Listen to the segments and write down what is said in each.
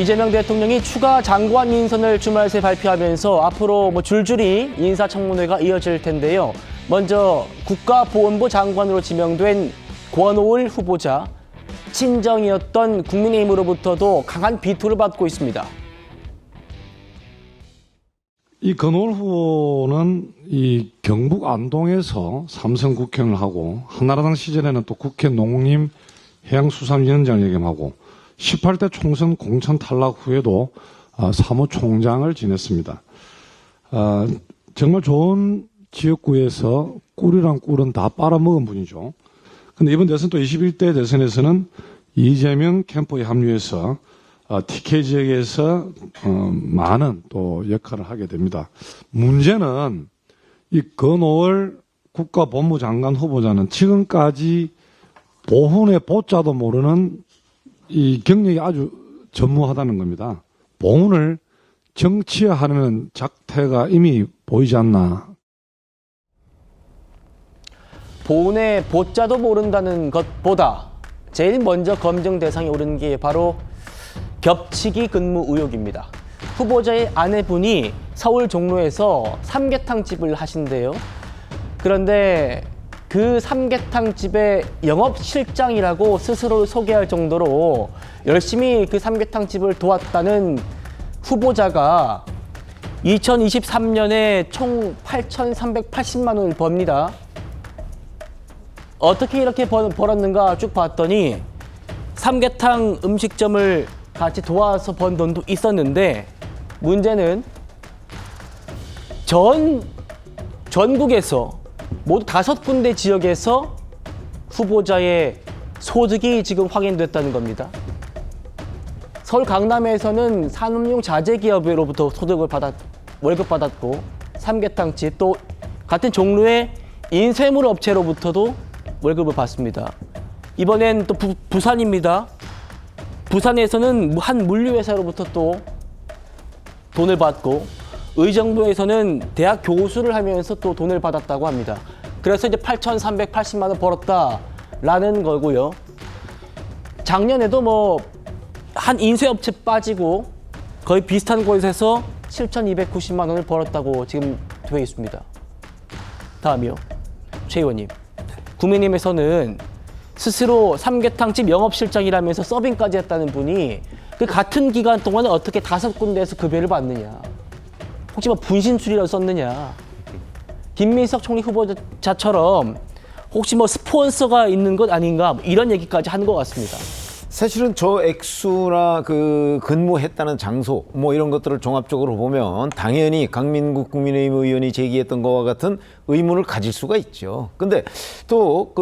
이재명 대통령이 추가 장관 인선을 주말 새 발표하면서 앞으로 줄줄이 인사청문회가 이어질 텐데요. 먼저 국가보훈부 장관으로 지명된 권오을 후보자, 친정이었던 국민의힘으로부터도 강한 비토를 받고 있습니다. 이 권오을 후보는 이 경북 안동에서 삼선 국회의원을 하고 한나라당 시절에는 또 국회 농림해양수산위원장을 역임하고 18대 총선 공천 탈락 후에도 사무총장을 지냈습니다. 정말 좋은 지역구에서 꿀이랑 꿀은 다 빨아먹은 분이죠. 근데 이번 대선 또 21대 대선에서는 이재명 캠프에 합류해서 TK 지역에서 많은 또 역할을 하게 됩니다. 문제는 이 권오을 국가법무장관 후보자는 지금까지 보훈의 보자도 모르는 이 경력이 아주 전무하다는 겁니다. 보훈을 정치화하려는 작태가 이미 보이지 않나. 보훈의 보자도 모른다는 것보다 제일 먼저 검증 대상에 오른 게 바로 겹치기 근무 의혹입니다. 후보자의 아내분이 서울 종로에서 삼계탕집을 하신대요. 그런데 그 삼계탕집의 영업실장이라고 스스로 소개할 정도로 열심히 그 삼계탕집을 도왔다는 후보자가 2023년에 총 8,380만 원을 법니다. 어떻게 이렇게 벌었는가 쭉 봤더니 삼계탕 음식점을 같이 도와서 번 돈도 있었는데, 문제는 전국에서 모두 5군데 지역에서 후보자의 소득이 지금 확인됐다는 겁니다. 서울 강남에서는 산업용 자재 기업으로부터 월급 받았고, 삼계탕집, 또 같은 종류의 인쇄물 업체로부터도 월급을 받습니다. 이번엔 또 부산입니다. 부산에서는 한 물류회사로부터 또 돈을 받고, 의정부에서는 대학 교수를 하면서 또 돈을 받았다고 합니다. 그래서 이제 8,380만 원 벌었다라는 거고요. 작년에도 한 인쇄업체 빠지고 거의 비슷한 곳에서 7,290만 원을 벌었다고 지금 되어 있습니다. 다음이요. 최 의원님. 국민의힘에서는 스스로 삼계탕집 영업실장이라면서 서빙까지 했다는 분이 그 같은 기간 동안에 어떻게 5군데에서 급여를 받느냐. 혹시 분신술이라고 썼느냐. 김민석 총리 후보자처럼 혹시 스폰서가 있는 것 아닌가, 이런 얘기까지 하는 것 같습니다. 사실은 저 액수나 그 근무했다는 장소 이런 것들을 종합적으로 보면 당연히 강민국 국민의힘 의원이 제기했던 것과 같은 의문을 가질 수가 있죠. 근데 또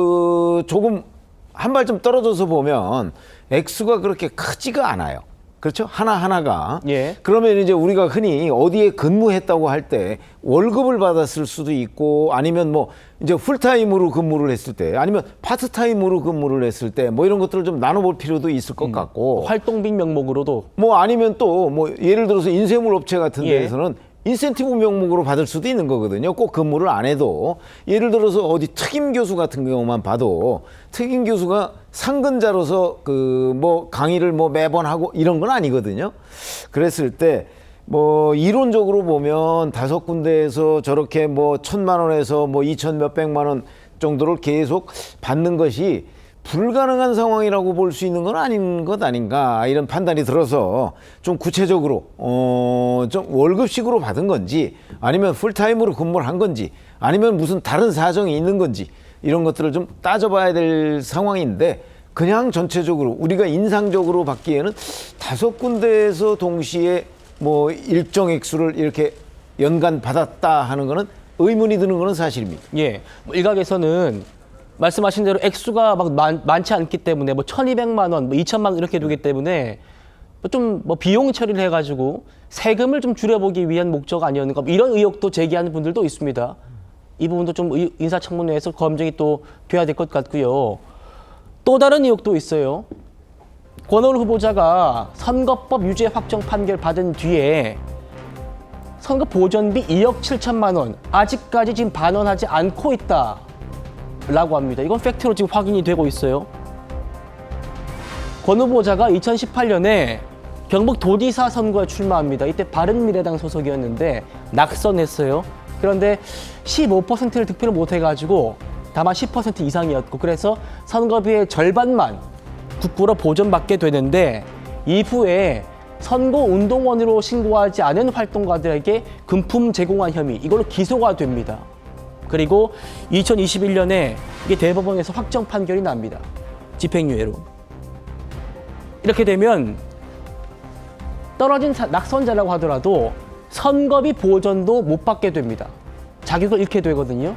조금 한 발좀 떨어져서 보면 액수가 그렇게 크지가 않아요. 그렇죠? 하나하나가. 예. 그러면 이제 우리가 흔히 어디에 근무했다고 할 때 월급을 받았을 수도 있고, 아니면 이제 풀타임으로 근무를 했을 때, 아니면 파트타임으로 근무를 했을 때, 이런 것들을 좀 나눠볼 필요도 있을 것 같고. 활동비 명목으로도. 아니면 또 예를 들어서 인쇄물 업체 같은 예. 데에서는 인센티브 명목으로 받을 수도 있는 거거든요. 꼭 근무를 안 해도. 예를 들어서 어디 특임 교수 같은 경우만 봐도 특임 교수가 상근자로서 강의를 매번 하고 이런 건 아니거든요. 그랬을 때 이론적으로 보면 5군데에서 저렇게 1,000만 원에서 2천 몇백만 원 정도를 계속 받는 것이 불가능한 상황이라고 볼 수 있는 건 아닌 것 아닌가, 이런 판단이 들어서 좀 구체적으로 좀 월급식으로 받은 건지, 아니면 풀타임으로 근무를 한 건지, 아니면 무슨 다른 사정이 있는 건지, 이런 것들을 좀 따져봐야 될 상황인데, 그냥 전체적으로 우리가 인상적으로 받기에는 5군데에서 동시에 일정 액수를 이렇게 연간 받았다 하는 거는 의문이 드는 거는 사실입니다. 예. 일각에서는 말씀하신 대로 액수가 많지 않기 때문에 1,200만 원, 2천만 원 이렇게 되기 때문에 좀 비용 처리를 해가지고 세금을 좀 줄여보기 위한 목적 아니었는가, 이런 의혹도 제기하는 분들도 있습니다. 이 부분도 좀 인사청문회에서 검증이 또 돼야 될 것 같고요. 또 다른 의혹도 있어요. 권오을 후보자가 선거법 유죄 확정 판결 받은 뒤에 선거 보전비 2억 7천만 원 아직까지 지금 반환하지 않고 있다라고 합니다. 이건 팩트로 지금 확인이 되고 있어요. 권 후보자가 2018년에 경북도지사 선거에 출마합니다. 이때 바른미래당 소속이었는데 낙선했어요. 그런데 15%를 득표를 못해가지고 다만 10% 이상이었고 그래서 선거비의 절반만 국고로 보전받게 되는데 이후에 선거운동원으로 신고하지 않은 활동가들에게 금품 제공한 혐의 이걸로 기소가 됩니다. 그리고 2021년에 이게 대법원에서 확정 판결이 납니다. 집행유예로. 이렇게 되면 떨어진 낙선자라고 하더라도 선거비 보전도 못 받게 됩니다. 자격을 잃게 되거든요.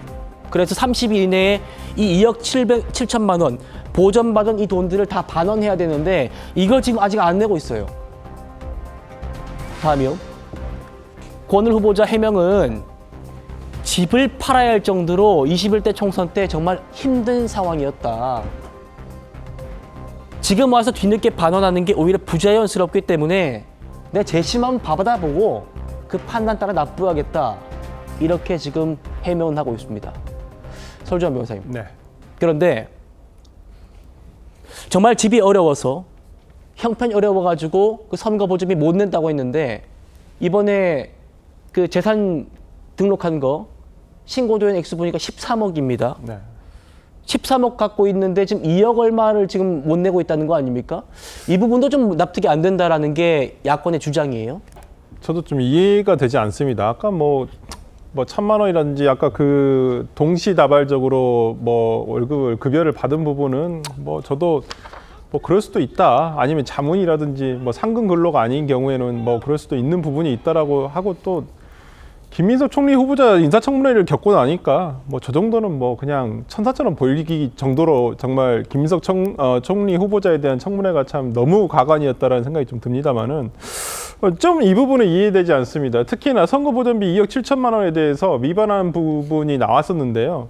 그래서 30일 이내에 이 2억 7천만 원 보전받은 이 돈들을 다 반환해야 되는데 이걸 지금 아직 안 내고 있어요. 다음이요. 권을 후보자 해명은 집을 팔아야 할 정도로 21대 총선 때 정말 힘든 상황이었다. 지금 와서 뒤늦게 반환하는 게 오히려 부자연스럽기 때문에 내 재심만 받아보고 그 판단 따라 납부하겠다. 이렇게 지금 해명을 하고 있습니다. 설주환 변호사님. 네. 그런데 정말 집이 어려워서 형편이 어려워가지고 그 선거 보증비 못 낸다고 했는데 이번에 그 재산 등록한 거 신고된 액수 보니까 13억입니다. 네. 13억 갖고 있는데 지금 2억 얼마를 지금 못 내고 있다는 거 아닙니까? 이 부분도 좀 납득이 안 된다라는 게 야권의 주장이에요. 저도 좀 이해가 되지 않습니다. 아까 뭐 1,000만 원이라든지 아까 그 동시다발적으로 뭐 월급을 급여를 받은 부분은 뭐 저도 뭐 그럴 수도 있다. 아니면 자문이라든지 뭐 상근 근로가 아닌 경우에는 뭐 그럴 수도 있는 부분이 있다라고 하고 또 김민석 총리 후보자 인사청문회를 겪고 나니까 뭐 저 정도는 뭐 그냥 천사처럼 보이기 정도로 정말 김민석 총리 후보자에 대한 청문회가 참 너무 가관이었다라는 생각이 좀 듭니다만은 좀 이 부분은 이해되지 않습니다. 특히나 선거보전비 2억 7천만 원에 대해서 위반한 부분이 나왔었는데요.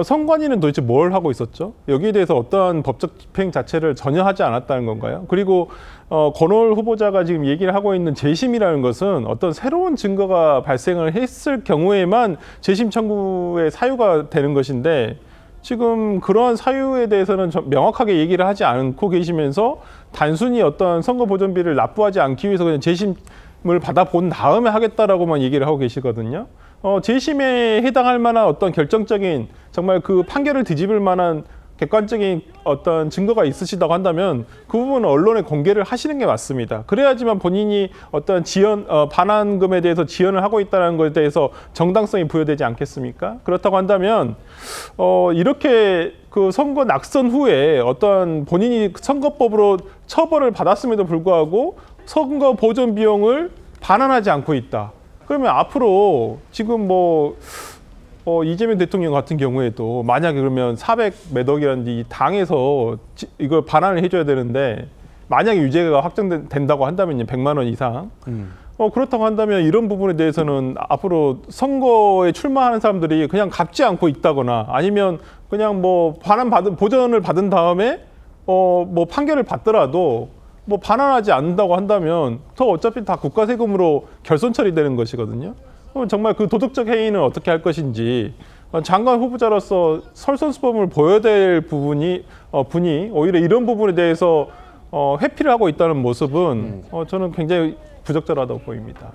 선관위는 도대체 뭘 하고 있었죠? 여기에 대해서 어떠한 법적 집행 자체를 전혀 하지 않았다는 건가요? 그리고 권오을 후보자가 지금 얘기를 하고 있는 재심이라는 것은 어떤 새로운 증거가 발생을 했을 경우에만 재심 청구의 사유가 되는 것인데 지금 그러한 사유에 대해서는 명확하게 얘기를 하지 않고 계시면서 단순히 어떤 선거 보전비를 납부하지 않기 위해서 그냥 재심을 받아본 다음에 하겠다라고만 얘기를 하고 계시거든요. 재심에 해당할 만한 어떤 결정적인 정말 그 판결을 뒤집을 만한 객관적인 어떤 증거가 있으시다고 한다면 그 부분은 언론에 공개를 하시는 게 맞습니다. 그래야지만 본인이 어떤 반환금에 대해서 지연을 하고 있다는 것에 대해서 정당성이 부여되지 않겠습니까? 그렇다고 한다면 이렇게 그 선거 낙선 후에 어떤 본인이 선거법으로 처벌을 받았음에도 불구하고 선거 보전 비용을 반환하지 않고 있다. 그러면 앞으로 지금 이재명 대통령 같은 경우에도 만약에 그러면 400몇 억이라는 이 당에서 이걸 반환을 해줘야 되는데 만약에 유죄가 확정된다고 한다면요. 100만 원 이상. 그렇다고 한다면 이런 부분에 대해서는 앞으로 선거에 출마하는 사람들이 그냥 갚지 않고 있다거나 아니면 그냥 보전을 받은 다음에 판결을 받더라도 반환하지 않는다고 한다면 더 어차피 다 국가 세금으로 결손 처리되는 것이거든요. 그럼 정말 그 도덕적 해이는 어떻게 할 것인지 장관 후보자로서 설선수범을 보여야 될 분이 오히려 이런 부분에 대해서 회피를 하고 있다는 모습은 저는 굉장히 부적절하다고 보입니다.